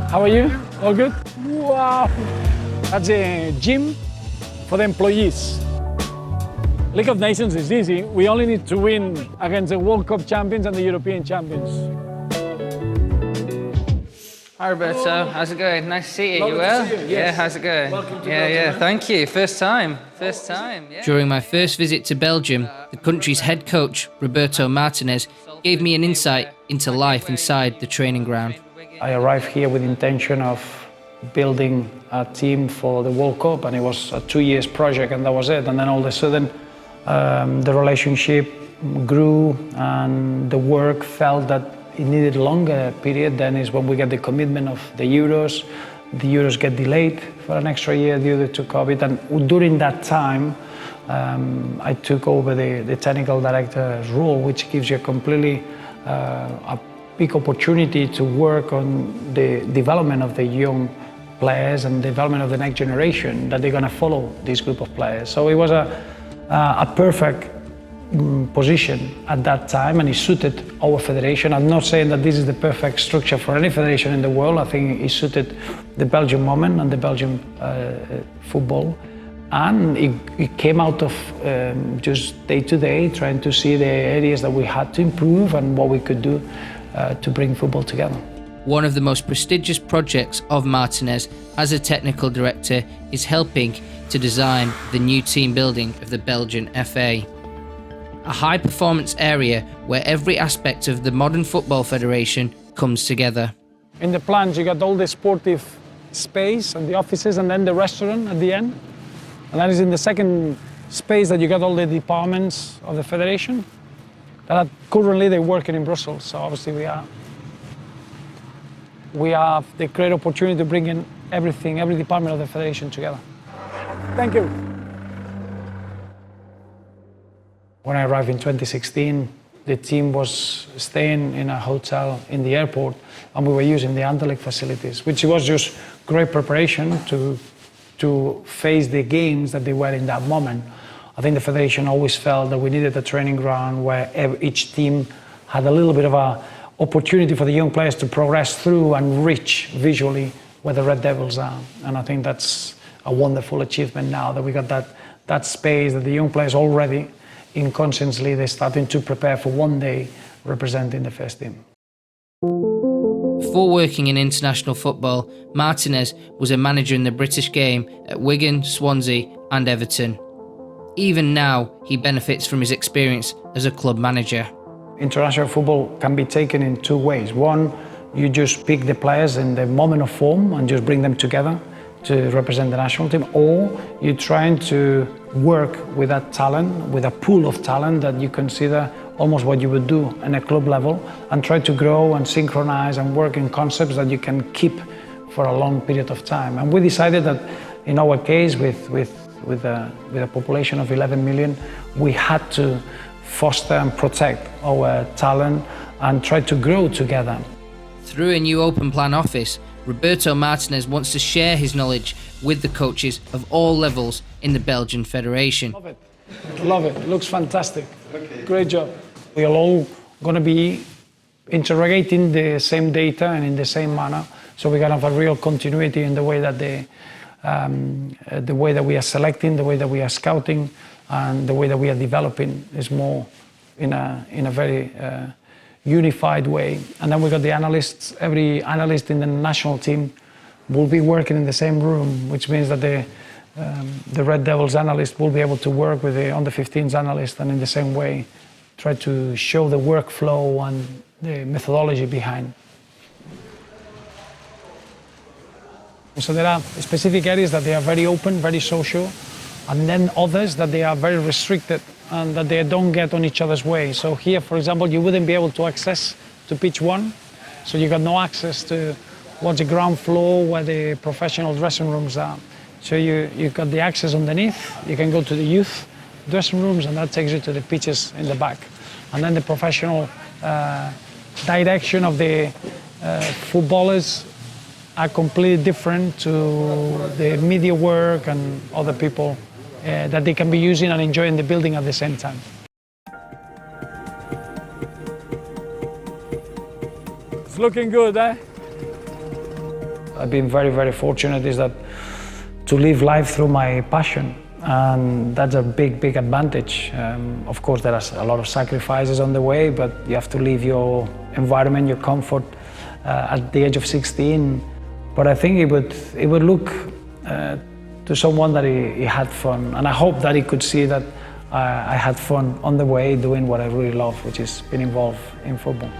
How are you? All good? Wow! That's a gym for the employees. League of Nations is easy. We only need to win against the World Cup champions and the European champions. Hi Roberto, how's it going? Nice to see you. Lovely You well? to see you, yes. Yeah, how's it going? Welcome to yeah, Belgium, eh? thank you. First time. Yeah. During my first visit to Belgium, the country's head coach, Roberto Martinez, gave me an insight into life inside the training ground. I arrived here with the intention of building a team for the World Cup, and it was a 2 years project, and that was it. And then all of a sudden, the relationship grew, and the work felt that it needed a longer period. Then is when we get the commitment of the Euros. The Euros get delayed for an extra year due to COVID, and during that time, I took over the technical director's role, which gives you a completely a big opportunity to work on the development of the young players and development of the next generation that they're going to follow this group of players. So it was a perfect position at that time, and it suited our federation. I'm not saying that this is the perfect structure for any federation in the world. I think it suited the Belgian moment and the Belgian football, and it came out of just day to day trying to see the areas that we had to improve and what we could do to bring football together. One of the most prestigious projects of Martinez as a technical director is helping to design the new team building of the Belgian FA. A high-performance area where every aspect of the modern football federation comes together. In the plans, you got all the sportive space and the offices, and then the restaurant at the end. And that is in the second space that you got all the departments of the federation. That are currently they're working in Brussels. So obviously we have the great opportunity to bring in everything, every department of the federation together. Thank you. When I arrived in 2016, the team was staying in a hotel in the airport, and we were using the Anderlecht facilities, which was just great preparation to face the games that they were in that moment. I think the federation always felt that we needed a training ground where each team had a little bit of an opportunity for the young players to progress through and reach visually where the Red Devils are. And I think that's a wonderful achievement now that we got that space, that the young players already inconsciously they're starting to prepare for one day representing the first team. Before working in international football, Martinez was a manager in the British game at Wigan, Swansea and Everton. Even now, he benefits from his experience as a club manager. International football can be taken in two ways. One, you just pick the players in the moment of form and just bring them together to represent the national team, or you're trying to work with that talent, with a pool of talent that you consider almost what you would do in a club level, and try to grow and synchronize and work in concepts that you can keep for a long period of time. And we decided that in our case, with a population of 11 million, we had to foster and protect our talent and try to grow together. Through a new open plan office, Roberto Martinez wants to share his knowledge with the coaches of all levels in the Belgian Federation. Love it. Love it. Looks fantastic. Okay. Great job. We are all going to be interrogating the same data and in the same manner, so we're going to have a real continuity in the way that the way that we are selecting, the way that we are scouting, and the way that we are developing is more in a very unified way. And then we got the analysts. Every analyst in the national team will be working in the same room, which means that the Red Devils analyst will be able to work with the under-15s analyst, and in the same way try to show the workflow and the methodology behind. So there are specific areas that they are very open, very social, and then others that they are very restricted and that they don't get on each other's way. So here, for example, you wouldn't be able to access to pitch one, so you got no access to what's the ground floor where the professional dressing rooms are. So you got the access underneath, you can go to the youth dressing rooms, and that takes you to the pitches in the back. And then the professional direction of the footballers are completely different to the media work and other people that they can be using and enjoying the building at the same time. It's looking good, eh? I've been very, very fortunate is that to live life through my passion. And that's a big, big advantage. Of course, there are a lot of sacrifices on the way, but you have to leave your environment, your comfort at the age of 16. But I think it would look to someone that he had fun. And I hope that he could see that I had fun on the way doing what I really love, which is being involved in football.